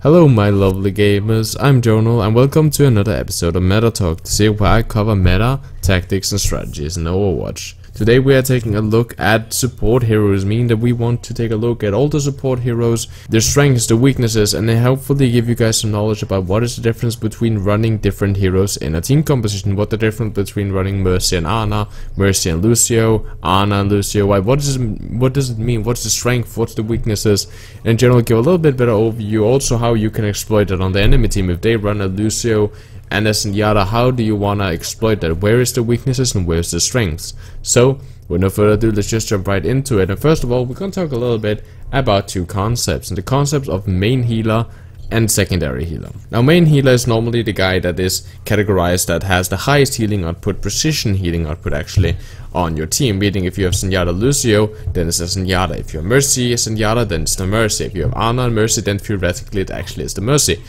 Hello my lovely gamers, I'm Jonal and welcome to another episode of Meta Talk, the series where I cover meta, tactics and strategies in Overwatch. Today we are taking a look at support heroes, meaning that we want to take a look at all the support heroes, their strengths, their weaknesses, and then hopefully give you guys some knowledge about what is the difference between running different heroes in a team composition, what the difference between running Mercy and Ana, Mercy and Lucio, Ana and Lucio, what does it mean, what's the strength, what's the weaknesses, and in general give a little bit better overview, also how you can exploit it on the enemy team. If they run a Lucio and a Sanada, how do you wanna exploit that? Where is the weaknesses and where's the strengths? So, with no further ado, let's just jump right into it. And first of all, we're gonna talk a little bit about two concepts, and the concepts of main healer and secondary healer. Now, main healer is normally the guy that is categorized that has the highest healing output, precision healing output actually, on your team. Meaning if you have Sanada Lucio, then it's a Sanada. If you have Mercy Sanada, then it's the Mercy. If you have Ana and Mercy, then theoretically it actually is the Mercy.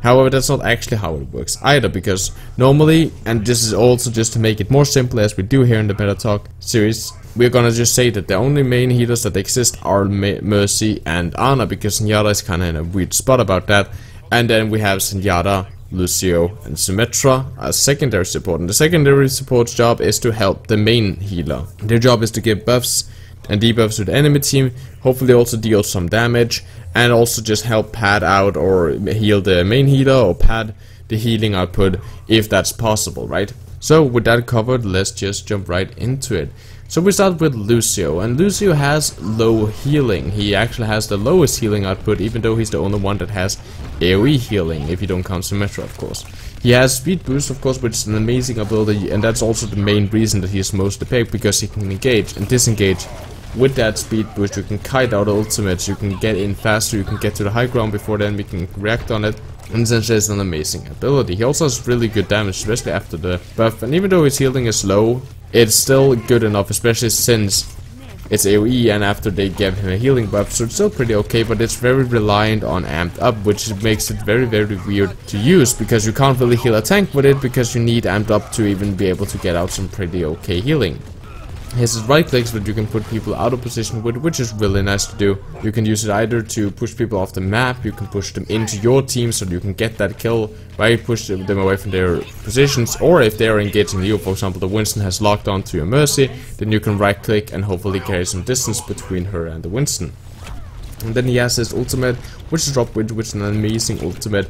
However, that's not actually how it works either, because normally, and this is also just to make it more simple as we do here in the Meta Talk series, we're gonna just say that the only main healers that exist are Mercy and Ana, because Sanada is kinda in a weird spot about that, and then we have Sanada, Lucio and Symmetra as secondary support, and the secondary support's job is to help the main healer. Their job is to give buffs and debuffs to the enemy team, hopefully also deal some damage, and also just help pad out or heal the main healer or pad the healing output if that's possible, right? So with that covered, let's just jump right into it. So we start with Lucio, and Lucio has low healing. He actually has the lowest healing output, even though he's the only one that has AoE healing, if you don't count Symmetra, of course. He has speed boost, of course, which is an amazing ability, and that's also the main reason that he is most picked, because he can engage and disengage. With that speed boost, you can kite out ultimates, you can get in faster, you can get to the high ground before then we can react on it, and essentially it's an amazing ability. He also has really good damage, especially after the buff, and even though his healing is low, it's still good enough, especially since it's AoE and after they give him a healing buff, so it's still pretty okay, but it's very reliant on amped up, which makes it very weird to use, because you can't really heal a tank with it, because you need amped up to even be able to get out some pretty okay healing. He has his right clicks that you can put people out of position with, which is really nice to do. You can use it either to push people off the map, you can push them into your team so you can get that kill, right? Push them away from their positions, or if they are engaging you, for example, the Winston has locked on to your Mercy, then you can right click and hopefully carry some distance between her and the Winston. And then he has his ultimate, which is Drop Width, which is an amazing ultimate,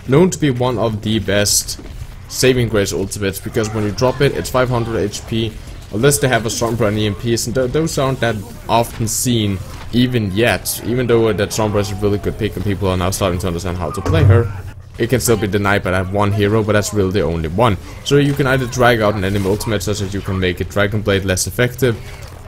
known to be one of the best saving grace ultimates, because when you drop it, it's 500 HP, unless they have a Sombra and EMPs, and those aren't that often seen even yet. Even though that Sombra is a really good pick and people are now starting to understand how to play her, it can still be denied by that one hero, but that's really the only one. So you can either drag out an enemy ultimate such that you can make it Dragon Blade less effective,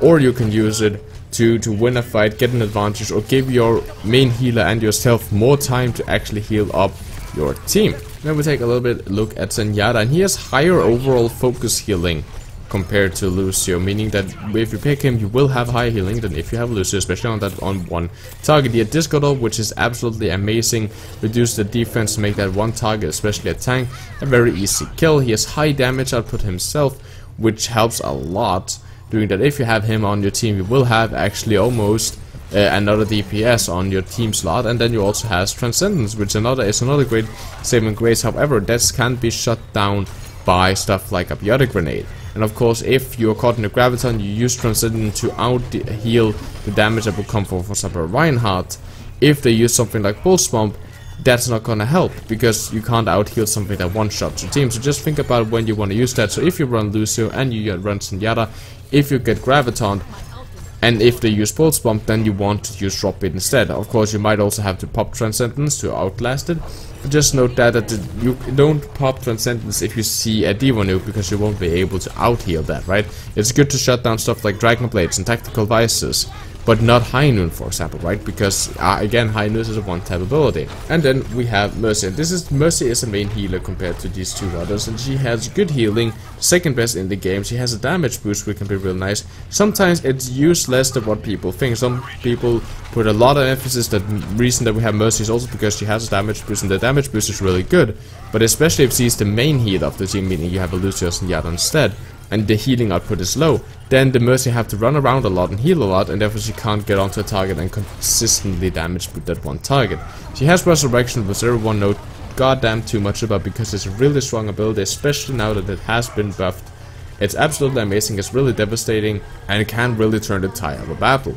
or you can use it to win a fight, get an advantage, or give your main healer and yourself more time to actually heal up your team. Then we take a little bit look at Sanada, and he has higher overall focus healing compared to Lucio, meaning that if you pick him, you will have higher healing than if you have Lucio, especially on one target. He had Disco Dog, which is absolutely amazing, reduce the defense to make that one target, especially a tank, a very easy kill. He has high damage output himself, which helps a lot, doing that if you have him on your team, you will have actually almost another DPS on your team slot. And then you also has Transcendence, which is another great saving grace. However, this can't be shut down by stuff like a Biotic Grenade. And of course, if you are caught in the Graviton, you use Transcendence to out-heal the damage that will come from, for example, Reinhardt. If they use something like Pulse Bomb, that's not gonna help, because you can't out-heal something that one-shots your team. So just think about when you want to use that. So if you run Lucio and you run Sanada, if you get Graviton, and if they use Pulse Bomb, then you want to use Drop It instead. Of course, you might also have to pop Transcendence to outlast it. But just note that you don't pop Transcendence if you see a Diva nuke, because you won't be able to out-heal that, right? It's good to shut down stuff like Dragon Blades and Tactical Vices, but not High Noon, for example, right? Because again, High Noon is a one-tap ability. And then we have Mercy. Mercy is a main healer compared to these two others, and she has good healing, second best in the game. She has a damage boost, which can be real nice. Sometimes it's used less than what people think. Some people put a lot of emphasis that the reason that we have Mercy is also because she has a damage boost, and the damage boost is really good. But especially if she's the main healer of the team, meaning you have a Lucio and Sanada instead, and the healing output is low, then the Mercy have to run around a lot and heal a lot, and therefore she can't get onto a target and consistently damage with that one target. She has Resurrection, which everyone knows goddamn too much about because it's a really strong ability, especially now that it has been buffed. It's absolutely amazing, it's really devastating, and it can really turn the tide of a battle.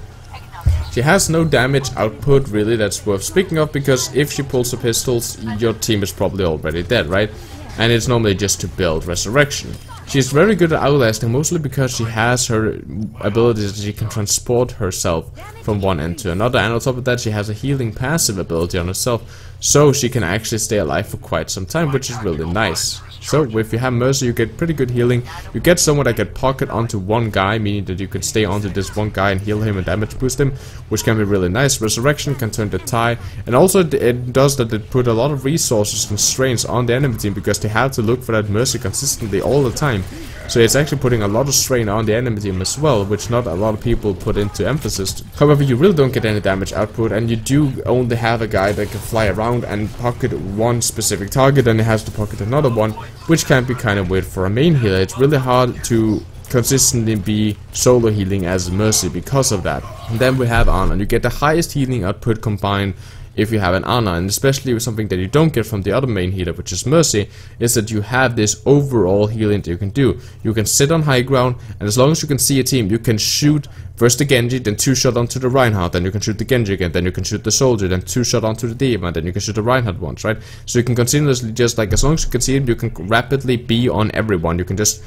She has no damage output really that's worth speaking of, because if she pulls her pistols, your team is probably already dead, right? And it's normally just to build Resurrection. She's very good at outlasting, mostly because she has her abilities that she can transport herself from one end to another, and on top of that she has a healing passive ability on herself, so she can actually stay alive for quite some time, which is really nice. So if you have Mercy, you get pretty good healing. You get someone that can pocket onto one guy, meaning that you can stay onto this one guy and heal him and damage boost him, which can be really nice. Resurrection can turn the tide, and also it does that it put a lot of resources and strains on the enemy team, because they have to look for that Mercy consistently all the time. So it's actually putting a lot of strain on the enemy team as well, which not a lot of people put into emphasis. However, you really don't get any damage output, and you do only have a guy that can fly around and pocket one specific target, and he has to pocket another one, which can be kind of weird for a main healer. It's really hard to consistently be solo healing as a Mercy because of that. And then we have Anand. You get the highest healing output combined if you have an Anand, and especially with something that you don't get from the other main healer, which is Mercy, is that you have this overall healing that you can do. You can sit on high ground, and as long as you can see a team, you can shoot first the Genji, then 2-shot onto the Reinhardt, then you can shoot the Genji again, then you can shoot the Soldier, then 2-shot onto the D.Va, then you can shoot the Reinhardt once, right? So you can continuously just, like, as long as you can see him, you can rapidly be on everyone. You can just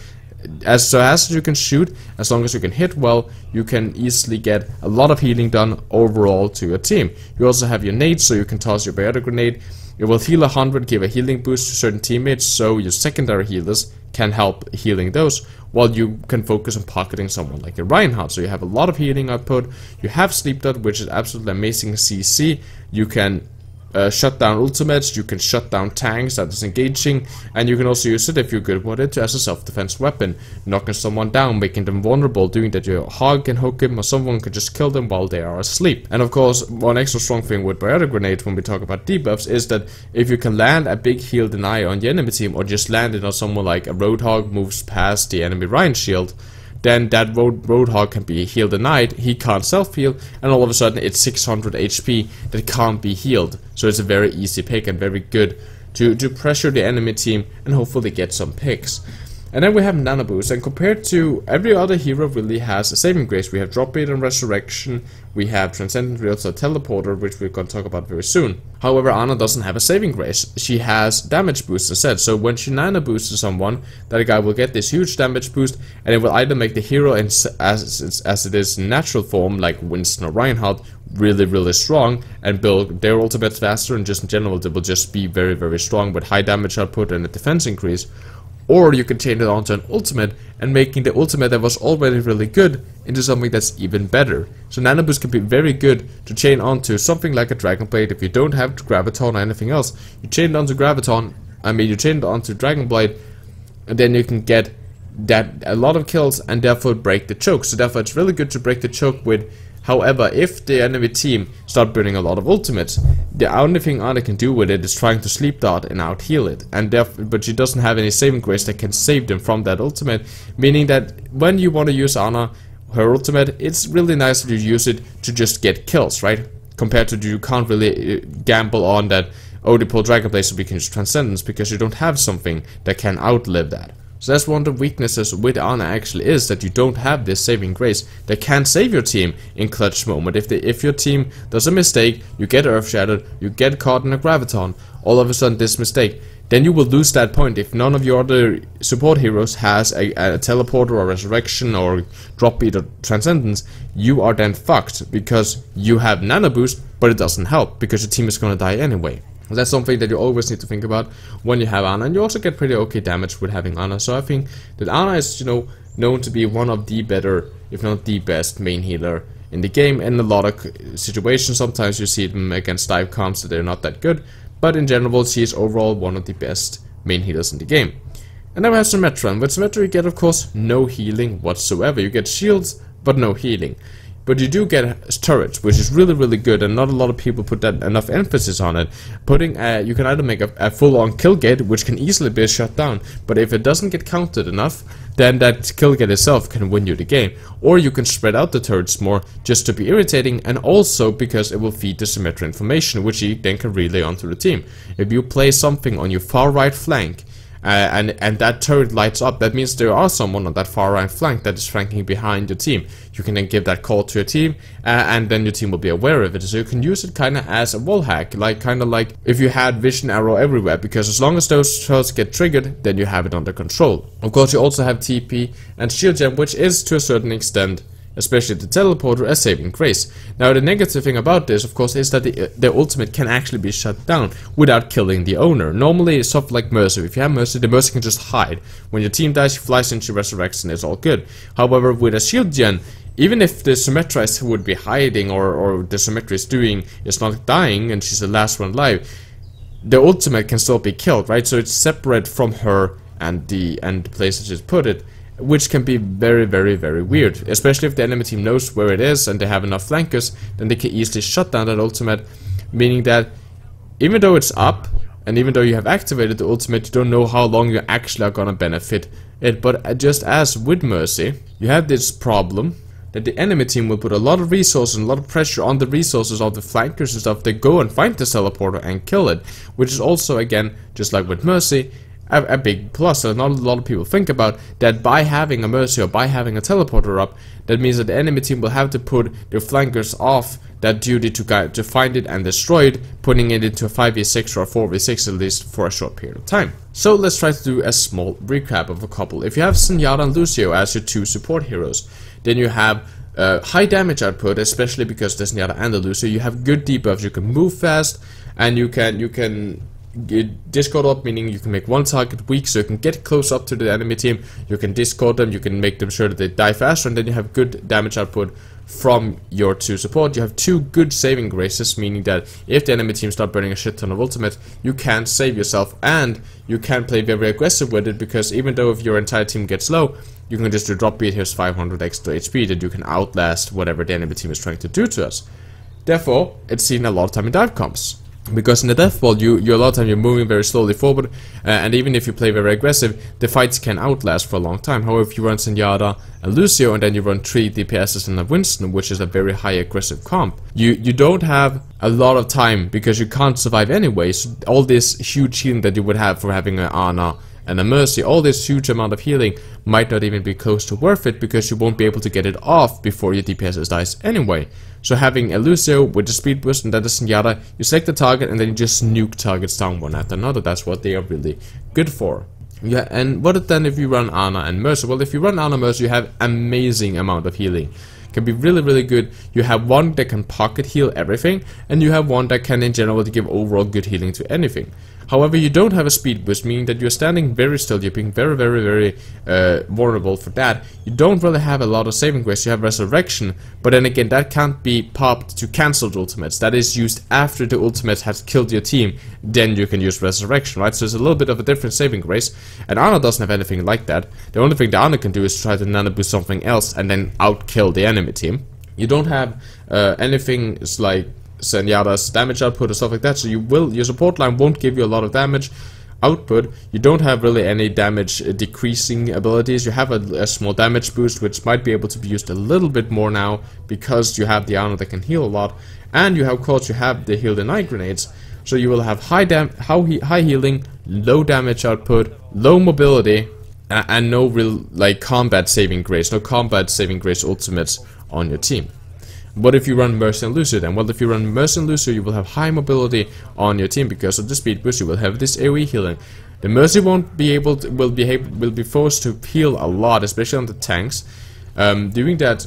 as you can shoot, as long as you can hit well, you can easily get a lot of healing done overall to your team. You also have your nades, so you can toss your biotic grenade. It will heal 100, give a healing boost to certain teammates, so your secondary healers can help healing those, while you can focus on pocketing someone like a Reinhardt. So you have a lot of healing output. You have Sleep Dot, which is absolutely amazing CC. You can shut down ultimates, you can shut down tanks that is engaging, and you can also use it if you're good with it as a self-defense weapon, knocking someone down, making them vulnerable, doing that your hog can hook him, or someone can just kill them while they are asleep. And of course, one extra strong thing with biotic grenade when we talk about debuffs is that if you can land a big heal deny on the enemy team, or just land it on someone like a Roadhog moves past the enemy Ryan shield, then that Roadhog can be heal denied, he can't self-heal, and all of a sudden it's 600 HP that can't be healed. So it's a very easy pick and very good to pressure the enemy team and hopefully get some picks. And then we have Nano Boost, and compared to every other hero really has a saving grace. We have Drop Rate and Resurrection, we have Transcendent, we also have Teleporter, which we're going to talk about very soon. However, Anna doesn't have a saving grace. She has damage boost instead, so when she Nano Boosts someone, that guy will get this huge damage boost, and it will either make the hero as it is in natural form, like Winston or Reinhardt, really strong, and build their ultimates faster, and just in general they will just be very strong with high damage output and a defense increase. Or you can change it onto an ultimate, and making the ultimate that was already really good into something that's even better. So Nano Boost can be very good to chain onto something like a Dragon Blade. If you don't have Graviton or anything else, you chain it onto Graviton, you chain it onto Dragon Blade, and then you can get that a lot of kills and therefore break the choke. So therefore it's really good to break the choke with. However, if the enemy team start burning a lot of ultimates, the only thing Anna can do with it is trying to sleep dart and out heal it, and but she doesn't have any saving grace that can save them from that ultimate, meaning that when you want to use Anna, her ultimate, it's really nice that you use it to just get kills, right? Compared to you can't really gamble on that, oh, they pull Dragon Blade so we can use Transcendence, because you don't have something that can outlive that. So that's one of the weaknesses with Anna actually, is that you don't have this saving grace that can save your team in clutch moment. If your team does a mistake, you get earth shattered, you get caught in a graviton, all of a sudden this mistake, then you will lose that point. If none of your other support heroes has a teleporter or resurrection or drop beat or transcendence, you are then fucked, because you have nano boost, but it doesn't help because your team is gonna die anyway. That's something that you always need to think about when you have Anna, and you also get pretty okay damage with having Anna. So I think that Anna is, known to be one of the better, if not the best, main healer in the game. In a lot of situations, sometimes you see them against dive comps that they're not that good, but in general, she is overall one of the best main healers in the game. And then we have Symmetra, and with Symmetra you get, of course, no healing whatsoever. You get shields, but no healing. but you do get turrets, which is really good, and not a lot of people put that enough emphasis on it. You can either make a full-on kill gate, which can easily be shut down, but if it doesn't get counted enough, then that kill gate itself can win you the game. Or you can spread out the turrets more just to be irritating, and also because it will feed the symmetry information, which you then can relay onto the team. If you place something on your far right flank, and that turret lights up, that means there are someone on that far right flank that is flanking behind your team. You can then give that call to your team, and then your team will be aware of it. So you can use it kind of as a wall hack, kind of like if you had vision arrow everywhere, because as long as those shots get triggered, then you have it under control. Of course, you also have TP and shield gem, which is to a certain extent, especially the teleporter, a saving grace. Now the negative thing about this, of course, is that the ultimate can actually be shut down without killing the owner. Normally it's stuff like Mercy. If you have Mercy, the Mercy can just hide. When your team dies, she flies in, she resurrects, and it's all good. However, with a shield gen, even if the Symmetrist would be hiding, or the Symmetrist is not dying and she's the last one alive, the ultimate can still be killed, right? So it's separate from her and the place that she's put it, which can be very weird, especially if the enemy team knows where it is and they have enough flankers. Then they can easily shut down that ultimate, meaning that even though it's up and even though you have activated the ultimate, you don't know how long you actually are gonna benefit it. But just as with Mercy, you have this problem that the enemy team will put a lot of resources and a lot of pressure on the resources of the flankers and stuff. They go and find the teleporter and kill it, which is also, again, just like with Mercy, a big plus that not a lot of people think about, that by having a Mercy or by having a teleporter up, that means that the enemy team will have to put their flankers off that duty to find it and destroy it, putting it into a 5v6 or a 4v6 at least for a short period of time. So let's try to do a small recap of a couple. If you have Sanada and Lucio as your two support heroes, then you have high damage output, especially because there's Sanada and the Lucio. You have good debuffs, you can move fast, and you can discord up, meaning you can make one target weak, so you can get close up to the enemy team, you can discord them, you can make them sure that they die faster, and then you have good damage output from your two support. You have two good saving graces, meaning that if the enemy team start burning a shit ton of ultimate, you can save yourself, and you can play very aggressive with it, because even though if your entire team gets low, you can just do drop beat, here's 500 extra HP, that you can outlast whatever the enemy team is trying to do to us. Therefore, it's seen a lot of time in dive comps. Because in the death ball, you a lot of time you're moving very slowly forward, and even if you play very aggressive, the fights can outlast for a long time. However, if you run Sanada and Lucio, and then you run 3 DPSs and a Winston, which is a very high aggressive comp, you don't have a lot of time, because you can't survive anyway. So all this huge healing that you would have for having an Ana and a Mercy, all this huge amount of healing might not even be close to worth it, because you won't be able to get it off before your DPS dies anyway. So having a Lucio with the speed boost and then the Sanada, you select the target and then you just nuke targets down one after another. That's what they are really good for. Yeah, and what then if you run Ana and Mercy? Well, if you run Ana and Mercy, you have amazing amount of healing. Can be really good. You have one that can pocket heal everything, and you have one that can in general give overall good healing to anything. However, you don't have a speed boost, meaning that you're standing very still, you're being very vulnerable for that. You don't really have a lot of saving grace. You have resurrection, but then again, that can't be popped to cancelled ultimates. That is used after the ultimate has killed your team, then you can use resurrection, right? So it's a little bit of a different saving grace, and Ana doesn't have anything like that. The only thing that Ana can do is try to nano boost something else and then outkill the enemy team. You don't have anything like Sanada's damage output or stuff like that, so your support line won't give you a lot of damage output. You don't have really any damage decreasing abilities. You have a small damage boost, which might be able to be used a little bit more now, because you have the Ana that can heal a lot, and you have, of course, you have the heal deny grenades, so you will have high healing, low damage output, low mobility, and no real like combat saving grace, no combat saving grace ultimates on your team. What if you run Mercy and Lucio then? Well, if you run Mercy and Lucio, you will have high mobility on your team because of the speed boost. You will have this AoE healing. The Mercy won't be able to, will be forced to heal a lot, especially on the tanks. Doing that,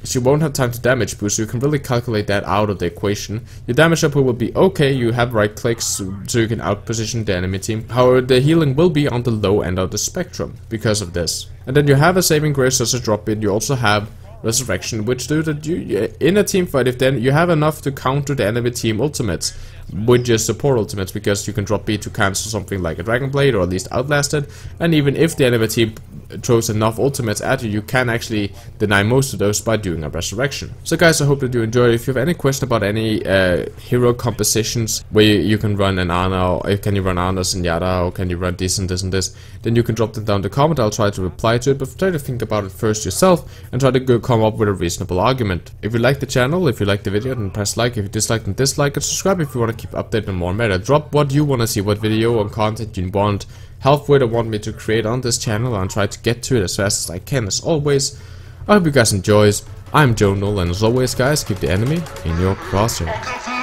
she won't have time to damage boost, so you can really calculate that out of the equation. Your damage output will be okay, you have right clicks, so you can outposition the enemy team. However, the healing will be on the low end of the spectrum because of this. And then you have a saving grace as a drop in. You also have resurrection, which do that you in a team fight, if then you have enough to counter the enemy team ultimates, with just support ultimates, because you can drop B to cancel something like a Dragon Blade, or at least outlast it. And even if the enemy team throws enough ultimates at you, you can actually deny most of those by doing a resurrection. So guys, I hope that you enjoyed. If you have any question about any hero compositions where you can run an Ana, or can you run Ana Sanada, or can you run this and this and this, then you can drop them down in the comment. I'll try to reply to it, but try to think about it first yourself and try to come up with a reasonable argument. If you like the channel, if you like the video, then press like. If you dislike, then dislike, and subscribe if you want to keep updated on more meta. Drop what you want to see, what video or content you want help with or want me to create on this channel, and try to get to it as fast as I can. As always, I hope you guys enjoy. I'm Jonal, and as always guys, keep the enemy in your crosshairs.